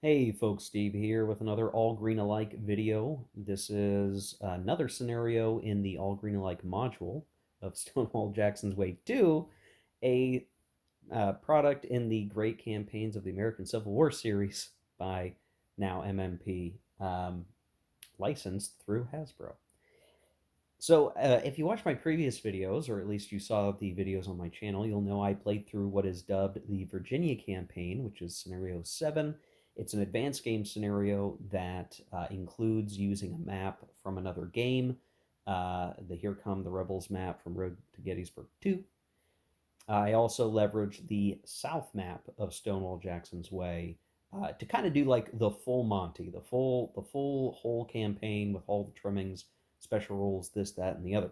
Hey folks, Steve here with another All Green Alike video. This is another scenario in the All Green Alike module of Stonewall Jackson's Way 2, a product in the Great Campaigns of the American Civil War series by now MMP, licensed through Hasbro. So if you watched my previous videos, or at least you saw the videos on my channel, you'll know I played through what is dubbed the Virginia Campaign, which is Scenario 7. It's an advanced game scenario that includes using a map from another game, the Here Come the Rebels map from Road to Gettysburg 2. I also leveraged the South map of Stonewall Jackson's Way to kind of do like the full Monty, the full whole campaign with all the trimmings, special rules, this, that, and the other.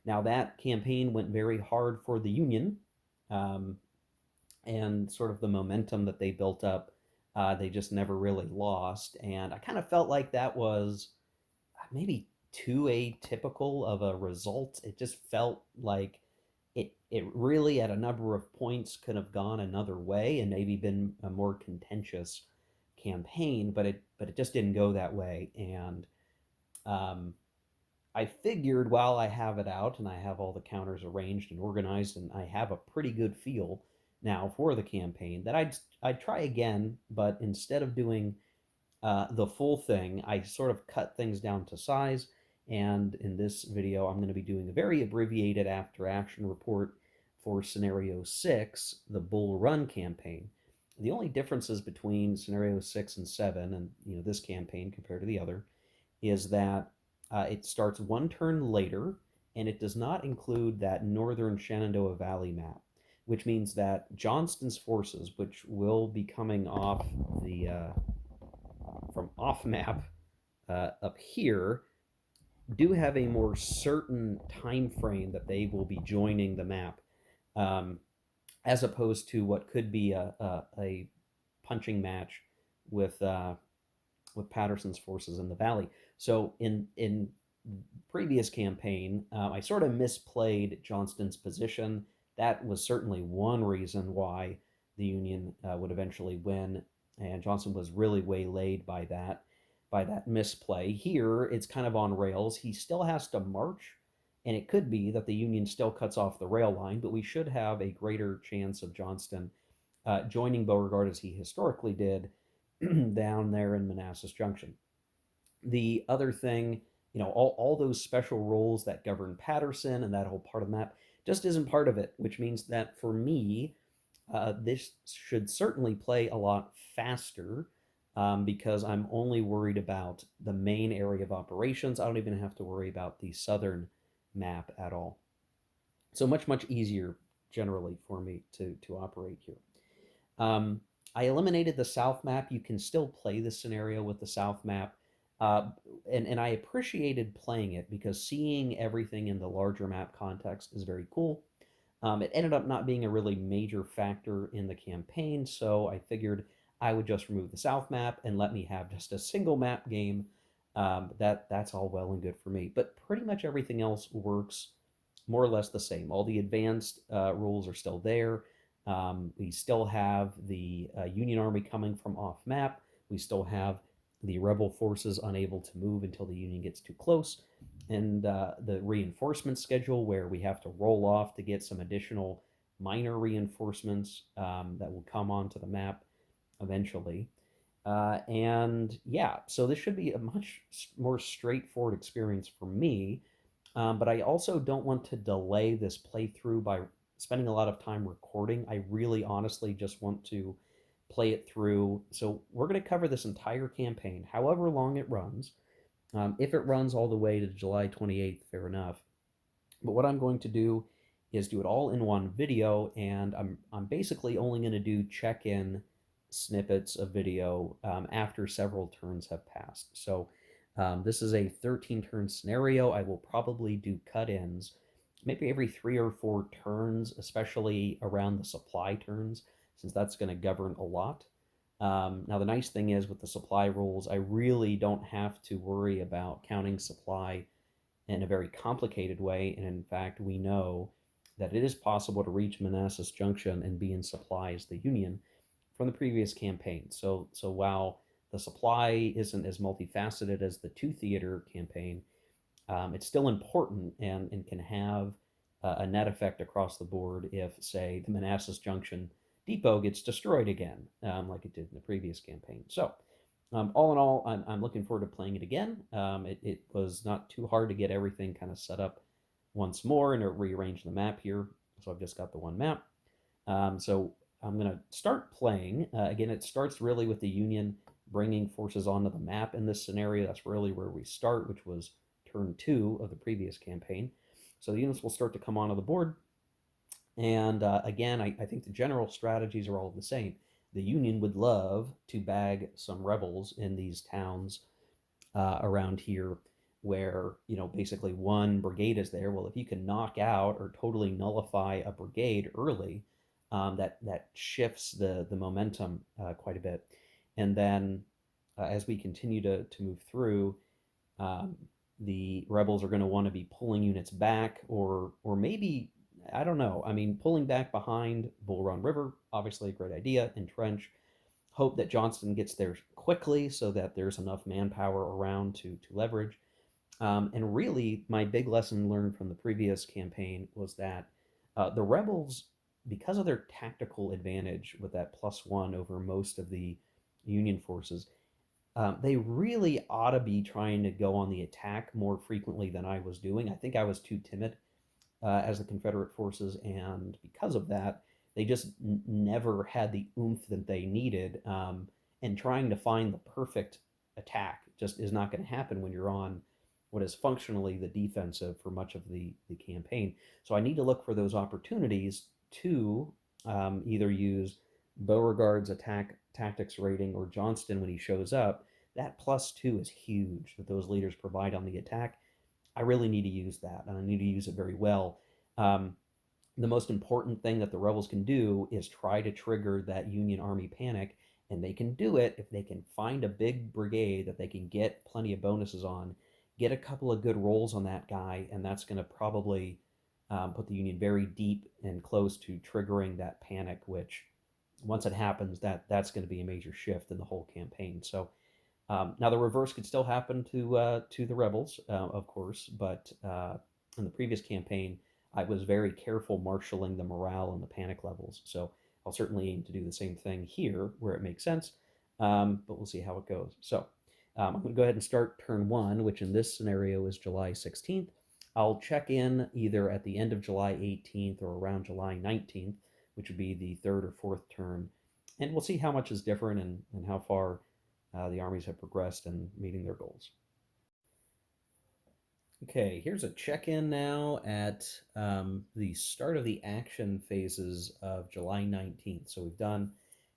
Now that campaign went very hard for the Union, um, and sort of the momentum that they built up, they just never really lost. And I kind of felt like that was maybe too atypical of a result. It just felt like it really at a number of points could have gone another way and maybe been a more contentious campaign, but it just didn't go that way. And um, I figured while I have it out and I have all the counters arranged and organized and I have a pretty good feel now for the campaign that I'd try again, but instead of doing the full thing, I sort of cut things down to size. And in this video, I'm going to be doing a very abbreviated after action report for Scenario 6, the Bull Run campaign. The only differences between Scenario 6 and 7, and this campaign compared to the other, is that it starts one turn later, and it does not include that northern Shenandoah Valley map, which means that Johnston's forces, which will be coming off the from off map up here, do have a more certain time frame that they will be joining the map, um, as opposed to what could be a punching match with with Patterson's forces in the valley. So in previous campaign, I sort of misplayed Johnston's position. That was certainly one reason why the Union would eventually win, and Johnston was really waylaid by that misplay. Here, it's kind of on rails. He still has to march, and it could be that the Union still cuts off the rail line, but we should have a greater chance of Johnston joining Beauregard as he historically did down there in Manassas Junction. The other thing, all those special rules that govern Patterson and that whole part of the map just isn't part of it, which means that for me, this should certainly play a lot faster, because I'm only worried about the main area of operations. I don't even have to worry about the southern map at all. So much easier generally for me to operate here. Um, I eliminated the south map. You can still play this scenario with the south map. Uh, and I appreciated playing it because seeing everything in the larger map context is very cool. It ended up not being a really major factor in the campaign, so I figured I would just remove the south map and let me have just a single map game. That's all well and good for me. But pretty much everything else works more or less the same. All the advanced rules are still there. We still have the Union Army coming from off map. We still have the rebel forces unable to move until the Union gets too close, and the reinforcement schedule where we have to roll off to get some additional minor reinforcements that will come onto the map eventually. And yeah, so this should be a much more straightforward experience for me. But I also don't want to delay this playthrough by spending a lot of time recording. I really honestly just want to play it through. So we're going to cover this entire campaign, however long it runs. If it runs all the way to July 28th, fair enough. But what I'm going to do is do it all in one video, and I'm basically only going to do check-in snippets of video after several turns have passed. So this is a 13-turn scenario. I will probably do cut-ins maybe every 3 or 4 turns, especially around the supply turns, since that's going to govern a lot. Now, the nice thing is with the supply rules, I really don't have to worry about counting supply in a very complicated way. And in fact, we know that it is possible to reach Manassas Junction and be in supply as the Union from the previous campaign. So while the supply isn't as multifaceted as the two theater campaign, it's still important and can have a net effect across the board if, say, the Manassas Junction depot gets destroyed again, like it did in the previous campaign. So, all in all, I'm looking forward to playing it again. It was not too hard to get everything kind of set up once more and to rearrange the map here. So I've just got the one map. So I'm going to start playing. Again, it starts really with the Union bringing forces onto the map in this scenario. That's really where we start, which was turn 2 of the previous campaign. So the units will start to come onto the board. And again, I think the general strategies are all the same. The Union would love to bag some rebels in these towns around here where, basically one brigade is there. Well, if you can knock out or totally nullify a brigade early, that shifts the momentum quite a bit. And then as we continue to move through, um, the rebels are going to want to be pulling units back, or maybe, I don't know. I mean, pulling back behind Bull Run River, obviously a great idea. Entrench. Hope that Johnston gets there quickly so that there's enough manpower around to leverage. And really, my big lesson learned from the previous campaign was that the rebels, because of their tactical advantage with that +1 over most of the Union forces, they really ought to be trying to go on the attack more frequently than I was doing. I think I was too timid as the Confederate forces, and because of that, they just never had the oomph that they needed. And trying to find the perfect attack just is not going to happen when you're on what is functionally the defensive for much of the campaign. So I need to look for those opportunities to either use Beauregard's attack tactics rating or Johnston when he shows up. That +2 is huge that those leaders provide on the attack. I really need to use that, and I need to use it very well. Um, the most important thing that the rebels can do is try to trigger that Union Army panic, and they can do it if they can find a big brigade that they can get plenty of bonuses on, get a couple of good rolls on that guy, and that's going to probably put the Union very deep and close to triggering that panic, which once it happens, that's going to be a major shift in the whole campaign. So now the reverse could still happen to the rebels, of course, but in the previous campaign, I was very careful marshaling the morale and the panic levels. So I'll certainly aim to do the same thing here where it makes sense, but we'll see how it goes. So I'm going to go ahead and start turn 1, which in this scenario is July 16th. I'll check in either at the end of July 18th or around July 19th, which would be the third or fourth turn, and we'll see how much is different and how far the armies have progressed in meeting their goals. Okay, here's a check-in now at the start of the action phases of July 19th. So we've done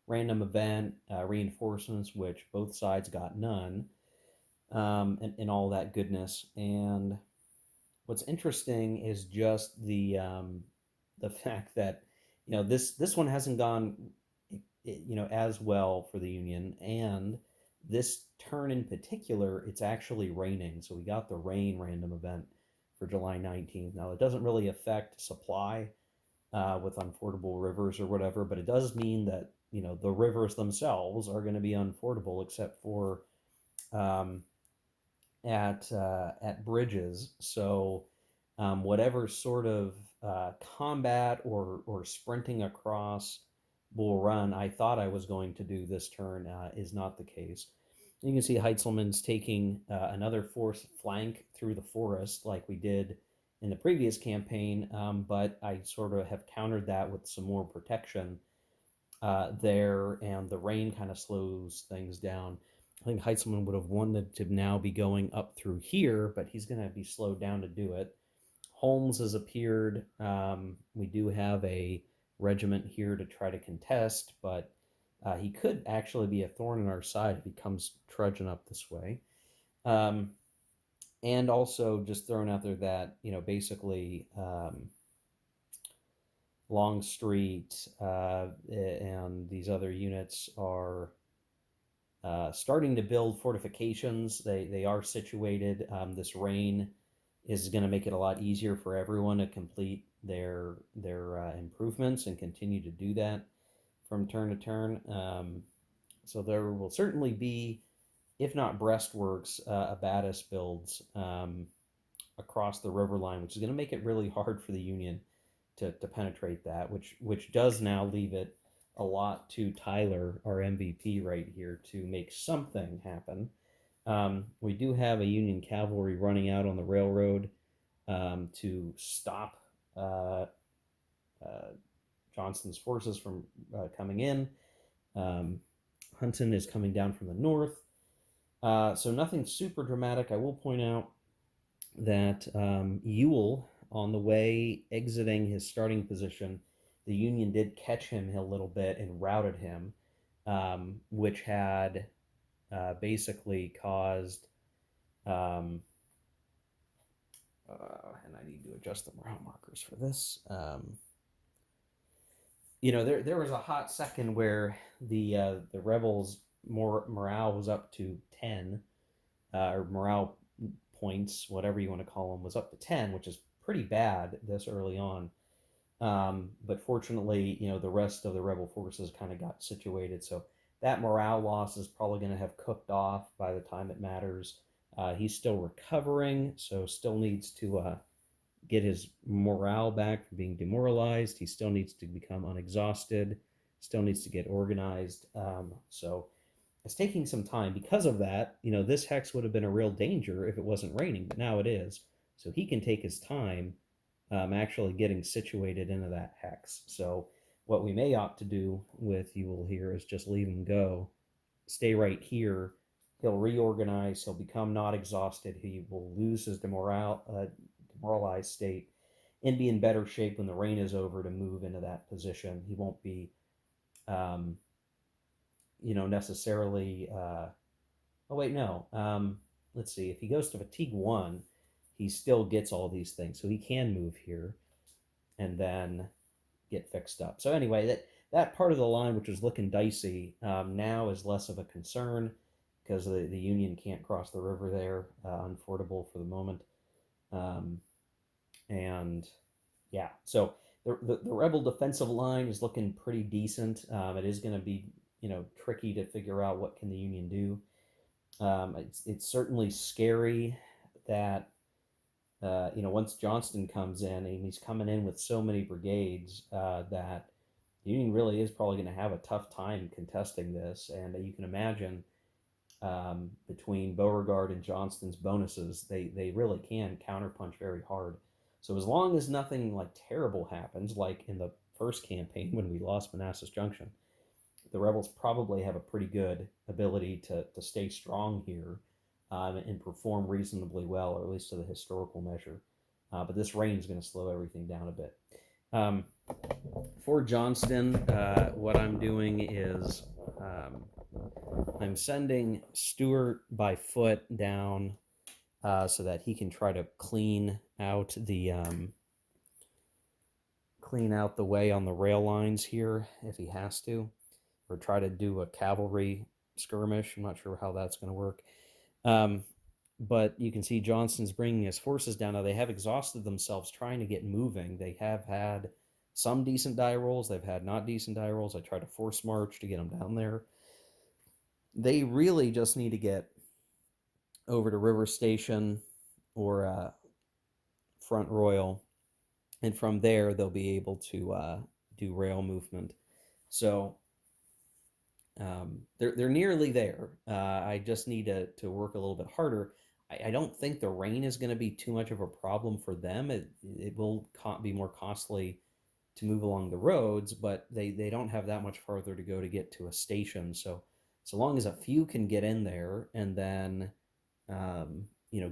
random event reinforcements, which both sides got none, and all that goodness. And what's interesting is just the fact that this one hasn't gone as well for the Union, and this turn in particular, it's actually raining. So we got the rain random event for July 19th. Now, it doesn't really affect supply with unfordable rivers or whatever, but it does mean that, the rivers themselves are going to be unfordable except for um, at bridges. So whatever sort of combat or sprinting across Bull Run I thought I was going to do this turn is not the case. You can see Heintzelman's taking another force flank through the forest like we did in the previous campaign, but I sort of have countered that with some more protection there, and the rain kind of slows things down. I think Heintzelman would have wanted to now be going up through here, but he's going to be slowed down to do it. Holmes has appeared. We do have a regiment here to try to contest, but he could actually be a thorn in our side if he comes trudging up this way. And also just throwing out there that, basically Longstreet and these other units are starting to build fortifications. They are situated. This rain is going to make it a lot easier for everyone to complete their improvements and continue to do that from turn to turn. So there will certainly be, if not breastworks, abatis builds across the river line, which is going to make it really hard for the Union to penetrate that, which does now leave it a lot to Tyler, our MVP right here, to make something happen. We do have a Union cavalry running out on the railroad to stop uh, uh, Johnston's forces from coming in. Um, Hunton is coming down from the north. So nothing super dramatic. I will point out that Ewell, on the way exiting his starting position, the Union did catch him a little bit and routed him, which had basically caused. Um, and I need to adjust the morale markers for this. There was a hot second where the rebels morale was up to 10, or morale points, whatever you want to call them, was up to 10, which is pretty bad this early on. But fortunately, the rest of the rebel forces kind of got situated. So that morale loss is probably going to have cooked off by the time it matters. He's still recovering, so still needs to get his morale back from being demoralized. He still needs to become unexhausted, still needs to get organized. So it's taking some time. Because of that, this hex would have been a real danger if it wasn't raining, but now it is. So he can take his time actually getting situated into that hex. So what we may opt to do with Ewell here is just leave him go, stay right here. He'll reorganize. He'll become not exhausted. He will lose his demoralized state and be in better shape when the rain is over to move into that position. He won't be, um, necessarily. Oh wait, no. Let's see. If he goes to fatigue 1, he still gets all these things, so he can move here and then get fixed up. So anyway, that part of the line, which was looking dicey, now is less of a concern because the Union can't cross the river there, unfordable for the moment. And yeah, so the rebel defensive line is looking pretty decent. It is going to be tricky to figure out what can the Union do. It's certainly scary that once Johnston comes in, and he's coming in with so many brigades, that the Union really is probably going to have a tough time contesting this. And you can imagine, between Beauregard and Johnston's bonuses, they really can counterpunch very hard. So as long as nothing like terrible happens, like in the first campaign when we lost Manassas Junction, the rebels probably have a pretty good ability to stay strong here, and perform reasonably well, or at least to the historical measure. But this rain is going to slow everything down a bit. For Johnston, what I'm doing is I'm sending Stewart by foot down so that he can try to clean out the way on the rail lines here if he has to, or try to do a cavalry skirmish. I'm not sure how that's going to work. But you can see Johnston's bringing his forces down. Now, they have exhausted themselves trying to get moving. They have had some decent die rolls. They've had not decent die rolls. I tried to force march to get them down there. They really just need to get over to River Station or Front Royal, and from there they'll be able to do rail movement. So they're nearly there. I just need to work a little bit harder. I don't think the rain is going to be too much of a problem for them. It will be more costly to move along the roads, but they don't have that much farther to go to get to a station. So long as a few can get in there and then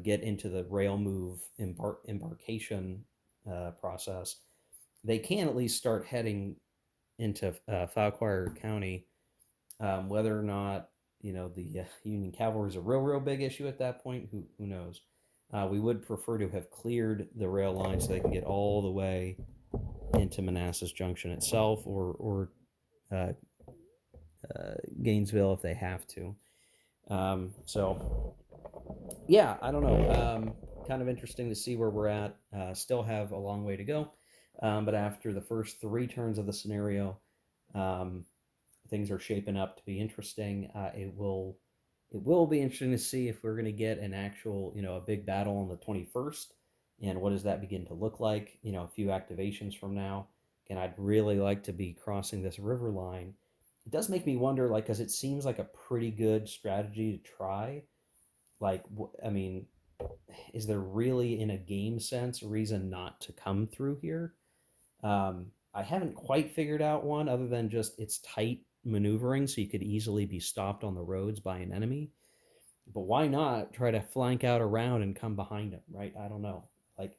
get into the rail move embarkation process, they can at least start heading into Fauquier County. Whether or not the Union cavalry is a real big issue at that point, who knows? We would prefer to have cleared the rail line so they can get all the way into Manassas Junction itself, or Gainesville if they have to. So yeah, I don't know. Kind of interesting to see where we're at. Still have a long way to go, but after the first 3 turns of the scenario, things are shaping up to be interesting. It will be interesting to see if we're going to get an actual, a big battle on the 21st, and what does that begin to look like, a few activations from now. And I'd really like to be crossing this river line. It does make me wonder, like, because it seems like a pretty good strategy to try. Like, I mean, is there really, in a game sense, a reason not to come through here? I haven't quite figured out one other than just it's tight maneuvering, so you could easily be stopped on the roads by an enemy. But why not try to flank out around and come behind him, right? I don't know. Like,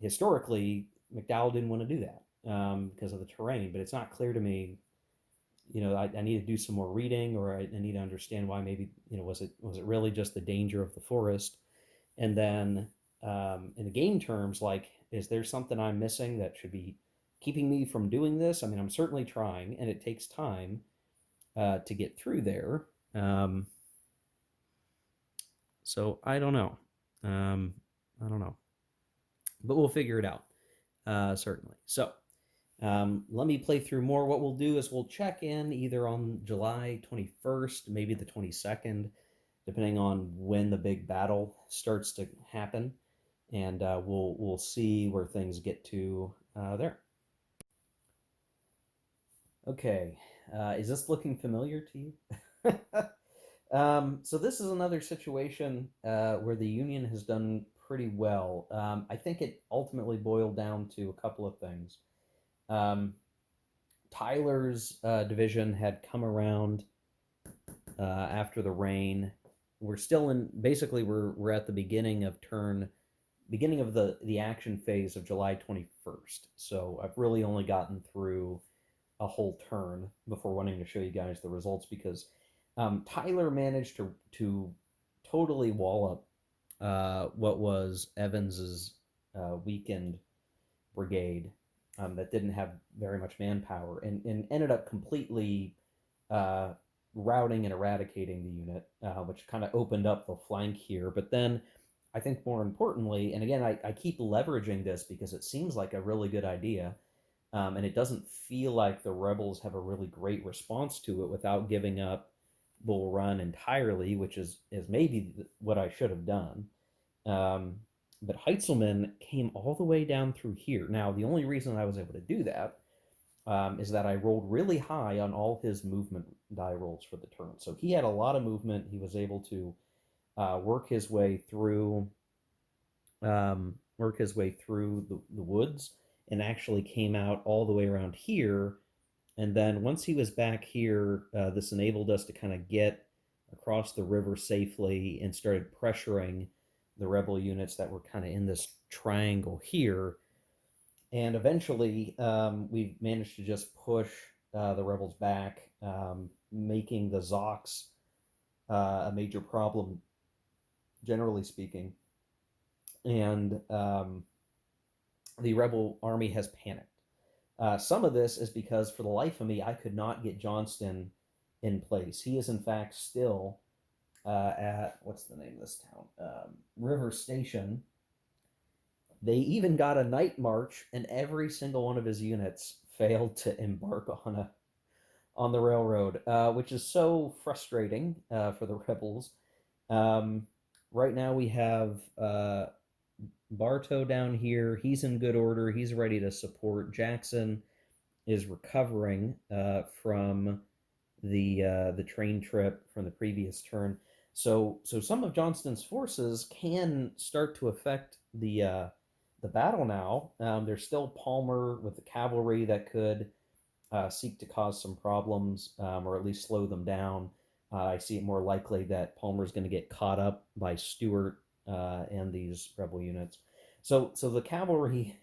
historically, McDowell didn't want to do that because of the terrain, but it's not clear to me. I need to do some more reading, or I need to understand why. Maybe, was it really just the danger of the forest? And then, in the game terms, like, is there something I'm missing that should be keeping me from doing this? I mean, I'm certainly trying, and it takes time to get through there. Um, so I don't know. I don't know, but we'll figure it out, certainly. So let me play through more. What we'll do is we'll check in either on July 21st, maybe the 22nd, depending on when the big battle starts to happen, and we'll see where things get to there. Okay, is this looking familiar to you? So this is another situation where the Union has done pretty well. I think it ultimately boiled down to a couple of things. Um, Tyler's division had come around after the rain. We're still in, basically we're at the beginning of the action phase of July 21st. So I've really only gotten through a whole turn before wanting to show you guys the results, because Tyler managed to totally wall up what was Evans's weakened brigade that didn't have very much manpower, and ended up completely uh, routing and eradicating the unit, which kind of opened up the flank here. But then, I think more importantly, and again, I keep leveraging this because it seems like a really good idea, and it doesn't feel like the rebels have a really great response to it without giving up Bull Run entirely, which is maybe what I should have done. Um, but Heitzelman came all the way down through here. Now, the only reason I was able to do that is that I rolled really high on all his movement die rolls for the turn. So he had a lot of movement. He was able to work his way through the woods, and actually came out all the way around here. And then once he was back here, this enabled us to kind of get across the river safely and started pressuring the rebel units that were kind of in this triangle here. And eventually, we managed to just push the rebels back, making the Zocs a major problem, generally speaking. And the rebel army has panicked. Some of this is because, for the life of me, I could not get Johnston in place. He is, in fact, still at, what's the name of this town? River Station. They even got a night march, and every single one of his units failed to embark on the railroad, which is so frustrating for the rebels. Um, right now, we have Bartow down here. He's in good order. He's ready to support. Jackson is recovering from the train trip from the previous turn. So some of Johnston's forces can start to affect the battle now. There's still Palmer with the cavalry that could seek to cause some problems, or at least slow them down. I see it more likely that Palmer's going to get caught up by Stewart and these rebel units. So the cavalry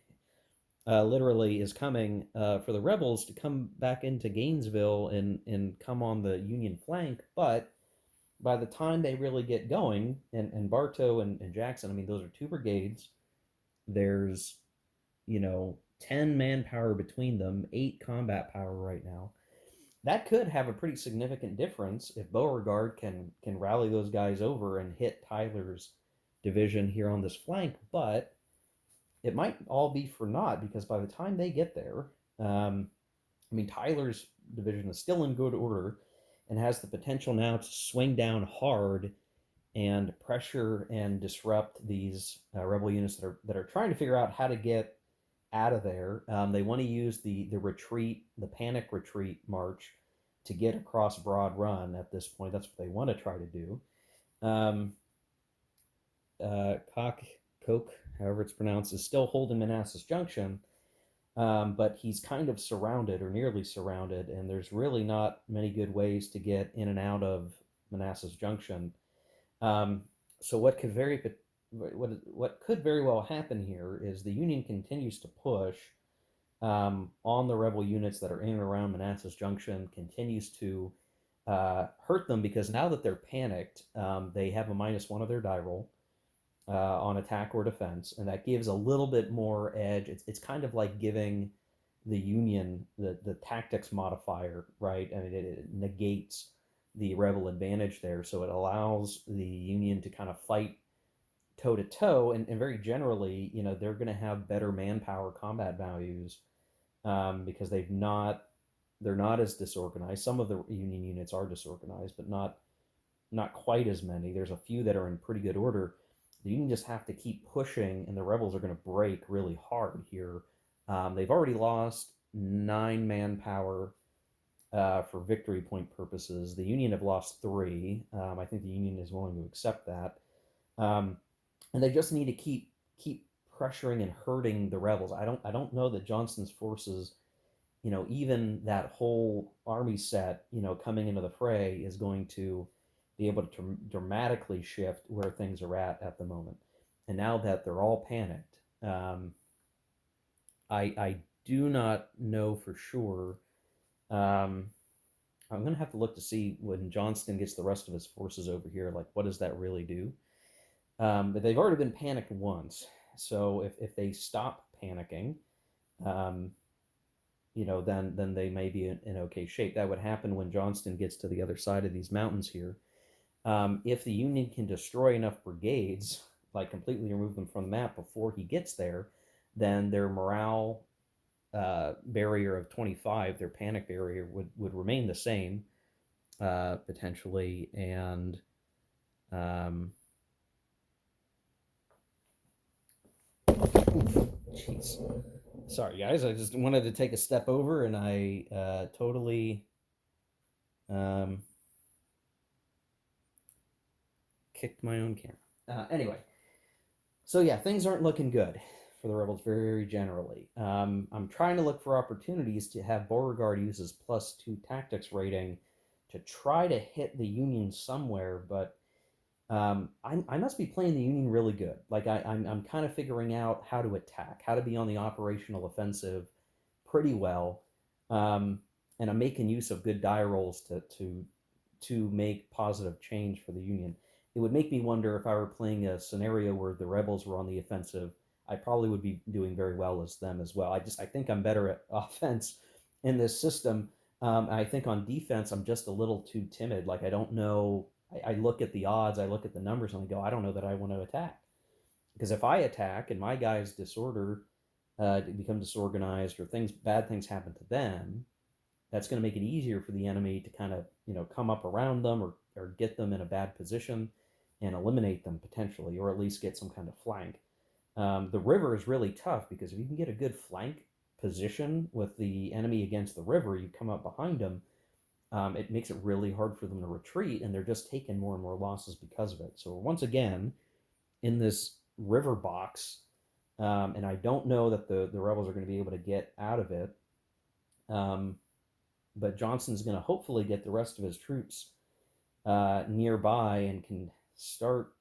literally is coming for the rebels to come back into Gainesville and come on the Union flank. But by the time they really get going, and Bartow and Jackson, I mean, those are two brigades. There's, 10 manpower between them, 8 combat power right now. That could have a pretty significant difference if Beauregard can rally those guys over and hit Tyler's division here on this flank. But it might all be for naught, because by the time they get there, I mean, Tyler's division is still in good order and has the potential now to swing down hard and pressure and disrupt these rebel units that are trying to figure out how to get out of there. They want to use the retreat, the panic retreat march, to get across Broad Run at this point. That's what they want to try to do. Um, Coke, however it's pronounced, is still holding Manassas Junction, but he's kind of surrounded or nearly surrounded, and there's really not many good ways to get in and out of Manassas Junction. Um, so what could very well happen here is the Union continues to push on the rebel units that are in and around Manassas Junction, continues to hurt them because now that they're panicked, they have a -1 of their die roll on attack or defense, and that gives a little bit more edge. It's kind of like giving the Union the tactics modifier, right? I mean, it negates the rebel advantage there, so it allows the Union to kind of fight toe to toe, and very generally, they're going to have better manpower combat values because they're not as disorganized. Some of the Union units are disorganized, but not quite as many. There's a few that are in pretty good order. The Union just have to keep pushing, and the rebels are going to break really hard here. They've already lost 9 manpower for victory point purposes. The Union have lost 3. I think the Union is willing to accept that, and they just need to keep pressuring and hurting the rebels. I don't know that Johnston's forces, even that whole army set, coming into the fray is going to be able to dramatically shift where things are at the moment. And now that they're all panicked, I do not know for sure. I'm going to have to look to see when Johnston gets the rest of his forces over here, like what does that really do? But they've already been panicked once, so if they stop panicking, um, then they may be in okay shape. That would happen when Johnston gets to the other side of these mountains here. If the Union can destroy enough brigades, like completely remove them from the map before he gets there, then their morale barrier of 25, their panic barrier, would remain the same, potentially, and um, jeez. Sorry, guys. I just wanted to take a step over, and I totally um, kicked my own camera. Anyway, so yeah, things aren't looking good for the rebels very generally. I'm trying to look for opportunities to have Beauregard use his +2 tactics rating to try to hit the Union somewhere, but I must be playing the Union really good. Like I'm kind of figuring out how to attack, how to be on the operational offensive pretty well, um, and I'm making use of good die rolls to make positive change for the Union. It would make me wonder if I were playing a scenario where the rebels were on the offensive, I probably would be doing very well as them as well. I think I'm better at offense in this system. I think on defense I'm just a little too timid. Like I don't know. I look at the odds, I look at the numbers, and I go, I don't know that I want to attack, because if I attack and my guys become disorganized, or bad things happen to them, that's going to make it easier for the enemy to kind of come up around them, or get them in a bad position and eliminate them potentially, or at least get some kind of flank. The river is really tough because if you can get a good flank position with the enemy against the river, you come up behind them. It makes it really hard for them to retreat, and they're just taking more and more losses because of it. So once again, in this river box, and I don't know that the rebels are going to be able to get out of it. But Johnson's going to hopefully get the rest of his troops nearby and can start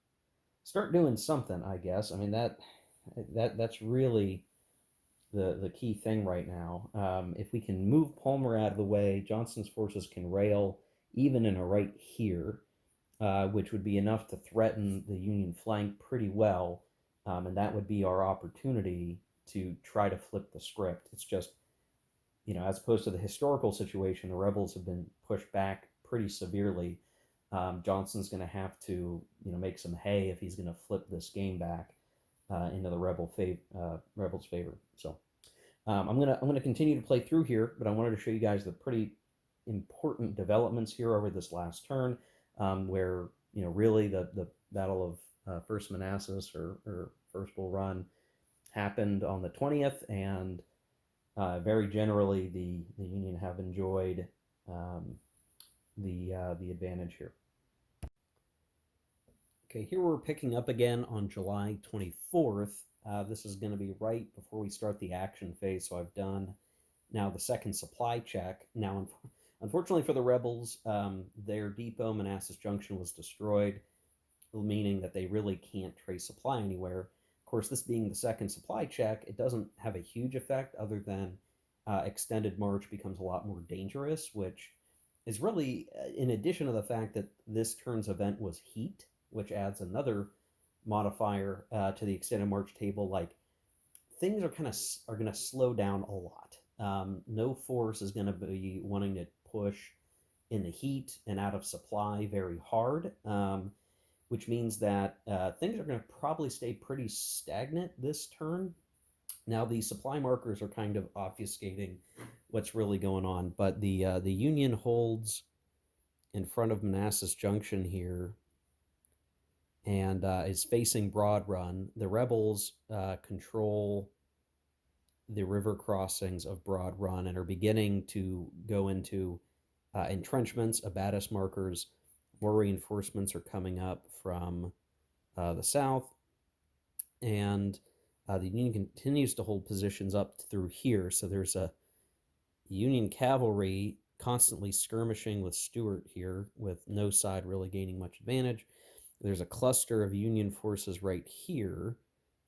doing something. I guess. I mean that's really the key thing right now. If we can move Palmer out of the way, Johnston's forces can rail even in a right here, which would be enough to threaten the Union flank pretty well, and that would be our opportunity to try to flip the script. It's just, as opposed to the historical situation, the rebels have been pushed back pretty severely. Johnston's going to have to, make some hay if he's going to flip this game back into the rebels' favor. So I'm gonna continue to play through here, but I wanted to show you guys the pretty important developments here over this last turn, where really the Battle of First Manassas or First Bull Run happened on the 20th, and very generally the Union have enjoyed um, the advantage here. Okay, here we're picking up again on July 24th. This is going to be right before we start the action phase, so I've done now the second supply check. Now, unfortunately for the rebels, their depot, Manassas Junction, was destroyed, meaning that they really can't trace supply anywhere. Of course, this being the second supply check, it doesn't have a huge effect other than extended march becomes a lot more dangerous, which is really, in addition to the fact that this turn's event was heat, which adds another modifier to the extended march table. Like, things are going to slow down a lot. No force is going to be wanting to push in the heat and out of supply very hard, which means that things are going to probably stay pretty stagnant this turn. Now, the supply markers are kind of obfuscating what's really going on, but the Union holds in front of Manassas Junction here and is facing Broad Run. The rebels control the river crossings of Broad Run and are beginning to go into entrenchments, abatis markers. More reinforcements are coming up from the south, and the Union continues to hold positions up through here. So there's a Union cavalry constantly skirmishing with Stuart here, with no side really gaining much advantage. There's a cluster of Union forces right here,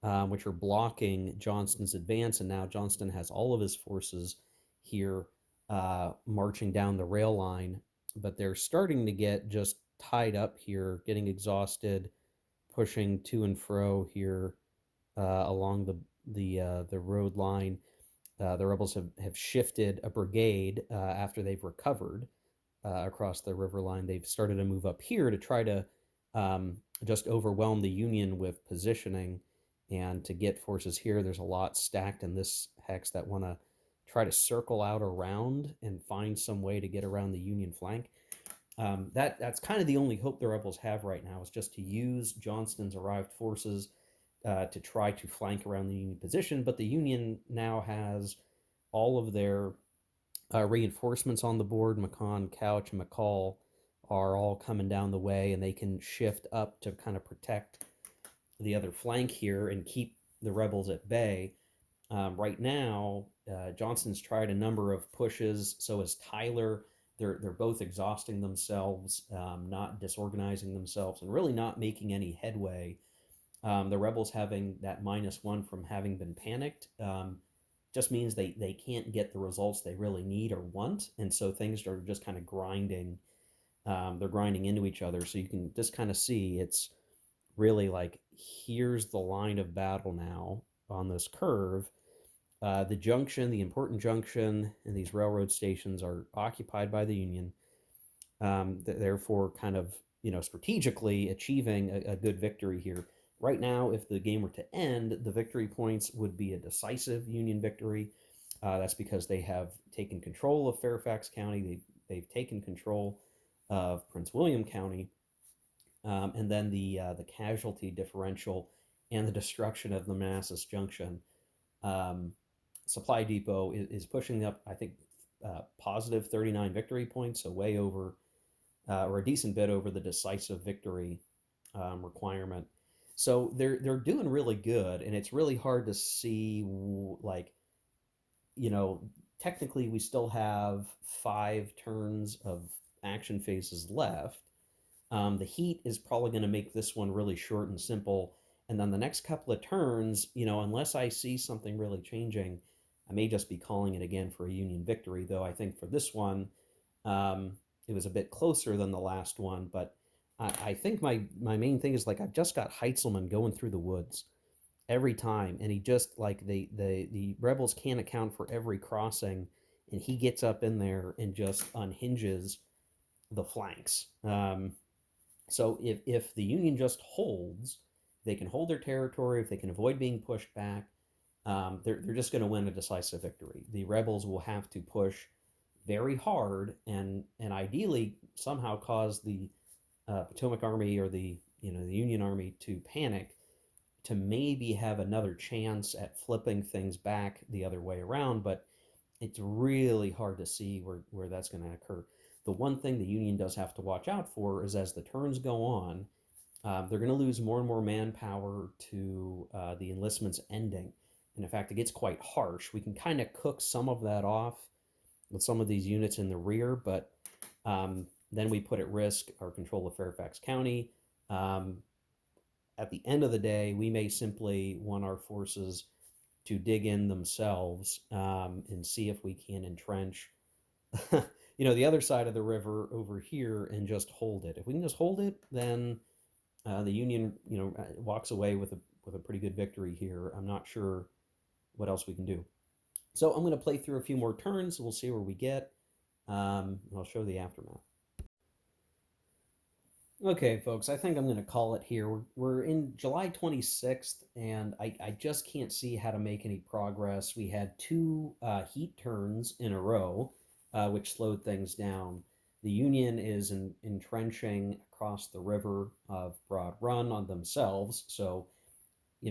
which are blocking Johnston's advance, and now Johnston has all of his forces here marching down the rail line, but they're starting to get just tied up here, getting exhausted, pushing to and fro here along the road line. The rebels have shifted a brigade after they've recovered across the river line. They've started to move up here to try to just overwhelm the Union with positioning and to get forces here. There's a lot stacked in this hex that want to try to circle out around and find some way to get around the Union flank. That's kind of the only hope the rebels have right now, is just to use Johnston's arrived forces to try to flank around the Union position. But the Union now has all of their reinforcements on the board. McCon, Couch, and McCall are all coming down the way, and they can shift up to kind of protect the other flank here and keep the rebels at bay. Right now, Johnston's tried a number of pushes. So has Tyler. They're both exhausting themselves, not disorganizing themselves, and really not making any headway. The rebels having that -1 from having been panicked just means they can't get the results they really need or want, and so things are just kind of grinding. They're grinding into each other, so you can just kind of see it's really like, here's the line of battle now on this curve. The junction, the important junction, and these railroad stations are occupied by the Union. Therefore, kind of strategically achieving a good victory here. Right now, if the game were to end, the victory points would be a decisive Union victory. That's because they have taken control of Fairfax County. They've taken control of Prince William County, and then the casualty differential and the destruction of the Manassas Junction supply depot is pushing up, I think, positive 39 victory points, so way over, or a decent bit over the decisive victory requirement. So they're doing really good, and it's really hard to see, like, technically we still have 5 turns of action phases left. The heat is probably going to make this one really short and simple. And then the next couple of turns, unless I see something really changing, I may just be calling it again for a Union victory, though I think for this one, it was a bit closer than the last one. But I think my main thing is, like, I've just got Heitzelman going through the woods every time, and he just, like, the rebels can't account for every crossing, and he gets up in there and just unhinges the flanks. So if the Union just holds, they can hold their territory. If they can avoid being pushed back, they're just going to win a decisive victory. The rebels will have to push very hard, and ideally somehow cause the Potomac Army or the Union Army to panic, to maybe have another chance at flipping things back the other way around. But it's really hard to see where that's going to occur. The one thing the Union does have to watch out for is, as the turns go on, they're going to lose more and more manpower to the enlistments ending. And in fact, it gets quite harsh. We can kind of cook some of that off with some of these units in the rear, but then we put at risk our control of Fairfax County. Um, at the end of the day, we may simply want our forces to dig in themselves and see if we can entrench, the other side of the river over here and just hold it. If we can just hold it, then the Union, walks away with a pretty good victory here. I'm not sure what else we can do. So I'm going to play through a few more turns. We'll see where we get. I'll show the aftermath. Okay, folks, I think I'm going to call it here. We're in July 26th, and I just can't see how to make any progress. We had two heat turns in a row, which slowed things down. The Union is entrenching across the river of Broad Run on themselves. So,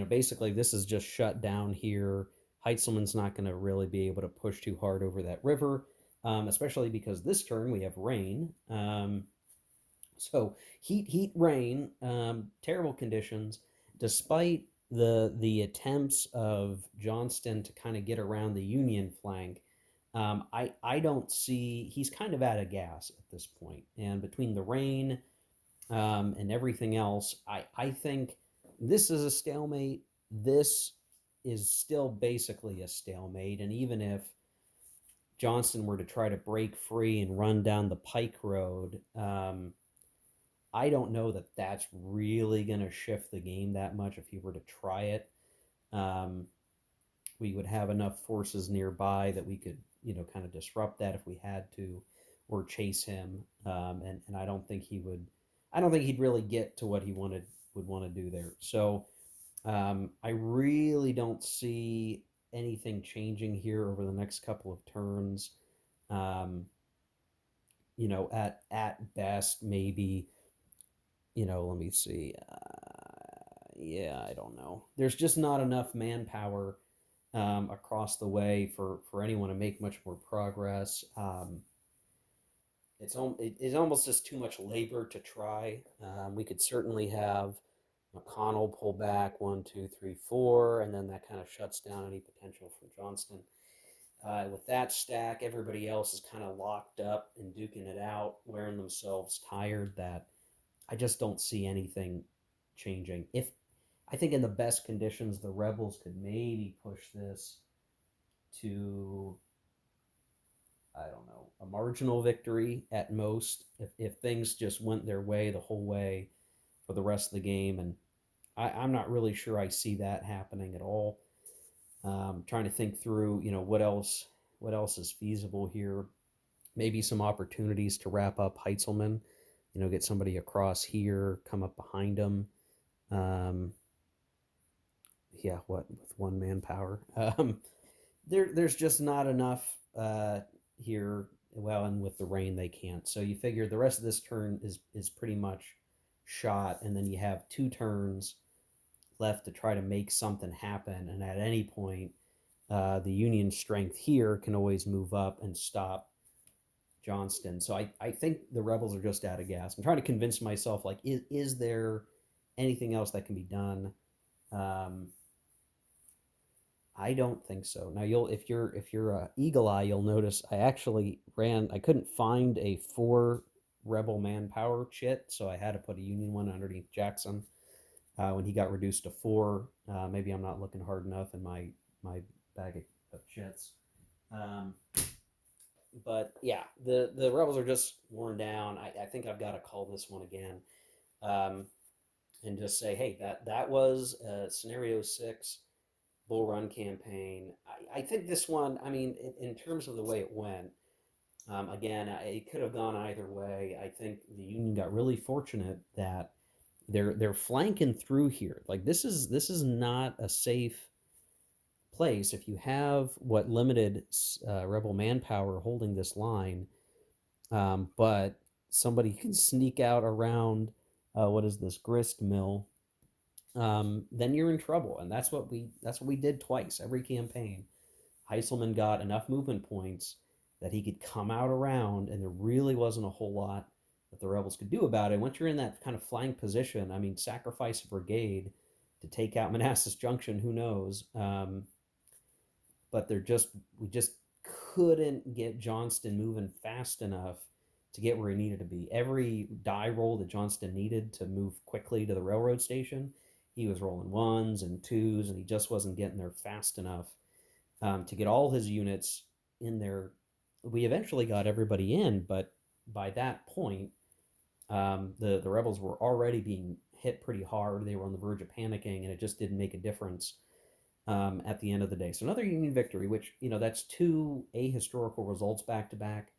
basically, this is just shut down here. Heintzelman's not going to really be able to push too hard over that river, especially because this turn we have rain. So heat, rain, terrible conditions. Despite the attempts of Johnston to kind of get around the Union flank, I don't see, he's kind of out of gas at this point. And between the rain and everything else, I think this is a stalemate. This is still basically a stalemate. And even if Johnston were to try to break free and run down the Pike Road, I don't know that that's really going to shift the game that much if he were to try it. Um, we would have enough forces nearby that we could, kind of disrupt that if we had to, or chase him. And I don't think he would. I don't think he'd really get to what he would want to do there. So I really don't see anything changing here over the next couple of turns. Um, at best, maybe, let me see. Yeah, I don't know. There's just not enough manpower across the way for anyone to make much more progress. It's almost just too much labor to try. We could certainly have McConnell pull back 1, 2, 3, 4, and then that kind of shuts down any potential from Johnston. With that stack, everybody else is kind of locked up and duking it out, wearing themselves tired. That I just don't see anything changing. If I think in the best conditions, the Rebels could maybe push this to, I don't know, a marginal victory at most. If things just went their way the whole way for the rest of the game, and I'm not really sure I see that happening at all. Trying to think through, what else is feasible here. Maybe some opportunities to wrap up Heintzelman, get somebody across here, come up behind him. Um, yeah, what with one manpower. There's just not enough here. Well, and with the rain, they can't. So you figure the rest of this turn is pretty much shot, and then you have two turns left to try to make something happen. And at any point, the Union strength here can always move up and stop Johnston. So I think the Rebels are just out of gas. I'm trying to convince myself, like, is there anything else that can be done? Um, I don't think so. Now if you're eagle eye, you'll notice I actually ran. I couldn't find a 4 Rebel manpower chit, so I had to put a Union one underneath Jackson when he got reduced to 4. Maybe I'm not looking hard enough in my bag of chits. Um, but yeah, the Rebels are just worn down. I think I've got to call this one again, um, and just say, hey, that was scenario 6 Bull Run campaign. I think this one, I mean, in terms of the way it went, again, it could have gone either way. I think the Union got really fortunate that they're flanking through here. Like this is not a safe place, if you have what limited rebel manpower holding this line, but somebody can sneak out around what is this grist mill, then you're in trouble. And that's what we did twice every campaign. Heisselman got enough movement points that he could come out around, and there really wasn't a whole lot that the rebels could do about it. Once you're in that kind of flank position, I mean, sacrifice a brigade to take out Manassas Junction, who knows? But we just couldn't get Johnston moving fast enough to get where he needed to be. Every die roll that Johnston needed to move quickly to the railroad station, he was rolling ones and twos, and he just wasn't getting there fast enough to get all his units in there. We eventually got everybody in, but by that point, the rebels were already being hit pretty hard. They were on the verge of panicking, and it just didn't make a difference at the end of the day. So another Union victory, which that's two ahistorical results back to back.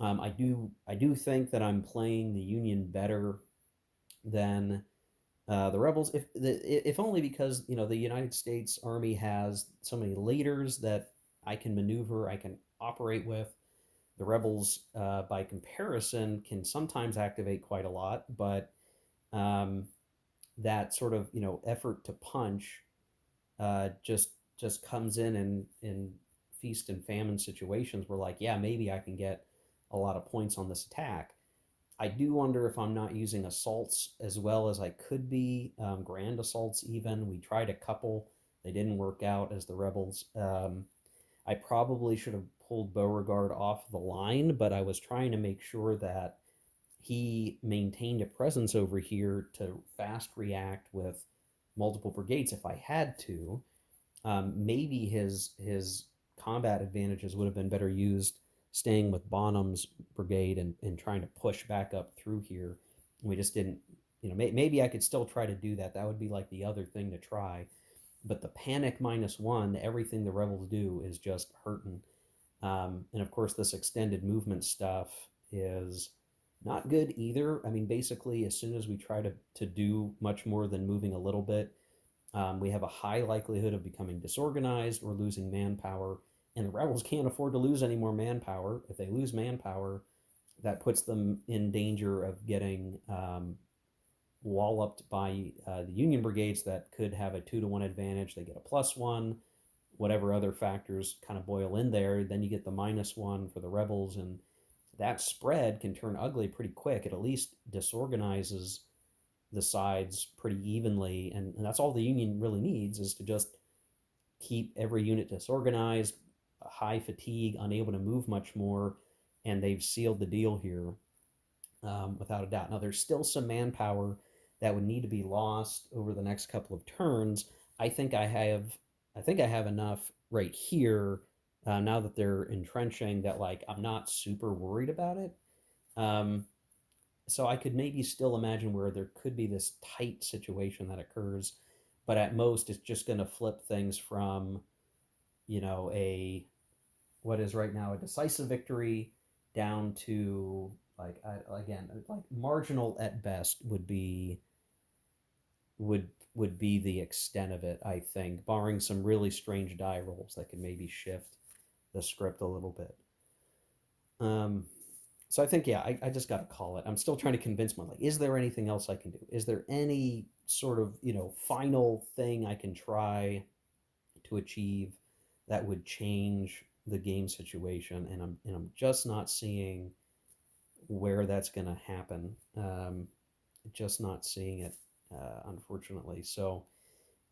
I do think that I'm playing the Union better than the rebels, if only because the United States Army has so many leaders that I can maneuver, I can operate with. The rebels, by comparison, can sometimes activate quite a lot, but um, that sort of effort to punch just comes in feast and famine situations where, like, yeah, maybe I can get a lot of points on this attack. I do wonder if I'm not using assaults as well as I could be. Grand assaults, even. We tried a couple, they didn't work out as the rebels. I probably should have pulled Beauregard off the line, but I was trying to make sure that he maintained a presence over here to fast react with multiple brigades if I had to. Maybe his combat advantages would have been better used staying with Bonham's brigade and trying to push back up through here. We just didn't, maybe I could still try to do that. That would be like the other thing to try. But the panic -1, everything the rebels do is just hurting. And of course, this extended movement stuff is not good either. I mean, basically, as soon as we try to do much more than moving a little bit, we have a high likelihood of becoming disorganized or losing manpower, and the rebels can't afford to lose any more manpower. If they lose manpower, that puts them in danger of getting walloped by the Union brigades that could have a 2-to-1 advantage. They get a +1, whatever other factors kind of boil in there. Then you get the -1 for the rebels, and that spread can turn ugly pretty quick. It at least disorganizes the sides pretty evenly, and that's all the Union really needs, is to just keep every unit disorganized, high fatigue, unable to move much more, and they've sealed the deal here, without a doubt. Now, there's still some manpower that would need to be lost over the next couple of turns. I think I have enough right here, now that they're entrenching, that, like, I'm not super worried about it. Um, so I could maybe still imagine where there could be this tight situation that occurs, but at most it's just going to flip things from a what is right now a decisive victory down to, like, again, like, marginal at best would be the extent of it, I think, barring some really strange die rolls that could maybe shift the script a little bit. Um, so I think, yeah, I just got to call it. I'm still trying to convince myself, like, is there anything else I can do? Is there any sort of, final thing I can try to achieve that would change the game situation? And I'm just not seeing where that's going to happen. Just not seeing it, unfortunately. So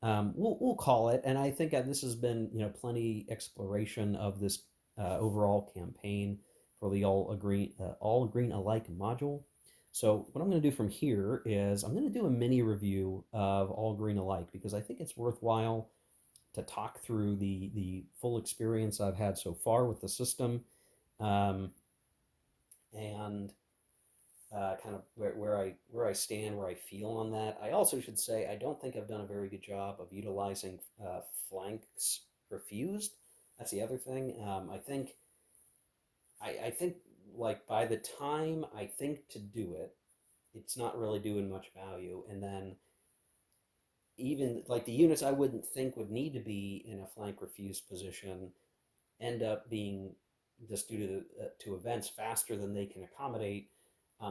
we'll call it. And I think this has been plenty exploration of this overall campaign for the all green alike module. So what I'm going to do from here is I'm going to do a mini review of all green alike, because I think it's worthwhile to talk through the full experience I've had so far with the system, um, and kind of where I stand, where I feel on that. I also should say I don't think I've done a very good job of utilizing flanks refused. That's the other thing. I think like by the time I think to do it, it's not really doing much value, and then even like the units I wouldn't think would need to be in a flank refused position end up being, just due to events, faster than they can accommodate.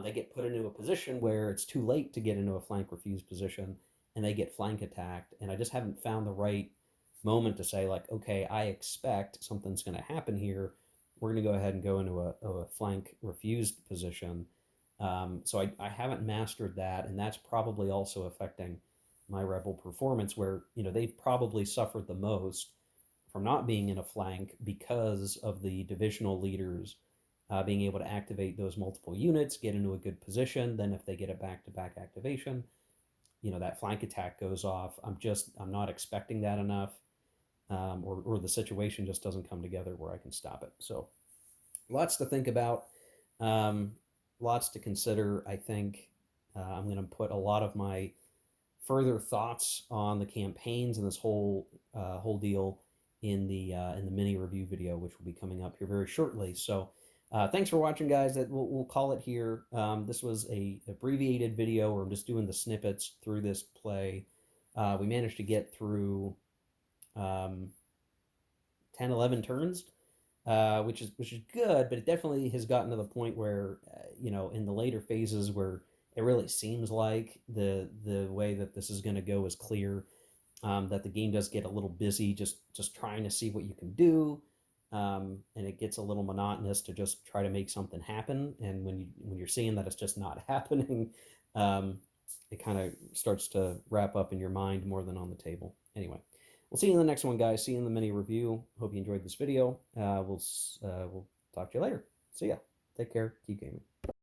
They get put into a position where it's too late to get into a flank refused position, and they get flank attacked. And I just haven't found the right moment to say, like, okay, I expect something's going to happen here. We're going to go ahead and go into a flank refused position. So I haven't mastered that, and that's probably also affecting my rebel performance, where they've probably suffered the most from not being in a flank because of the divisional leaders being able to activate those multiple units, get into a good position. Then if they get a back-to-back activation, that flank attack goes off. I'm not expecting that enough, or the situation just doesn't come together where I can stop it. So lots to think about, um, lots to consider. I think I'm going to put a lot of my further thoughts on the campaigns and this whole deal in the mini review video, which will be coming up here very shortly. So thanks for watching, guys. That we'll call it here. This was a abbreviated video where I'm just doing the snippets through this play. We managed to get through um, 10, 11 turns, which is good, but it definitely has gotten to the point where in the later phases where it really seems like the way that this is going to go is clear. That the game does get a little busy, just trying to see what you can do, and it gets a little monotonous to just try to make something happen. And when you're seeing that it's just not happening, um, it kind of starts to wrap up in your mind more than on the table. Anyway, we'll see you in the next one, guys. See you in the mini review. Hope you enjoyed this video. We'll talk to you later. See ya. Take care. Keep gaming.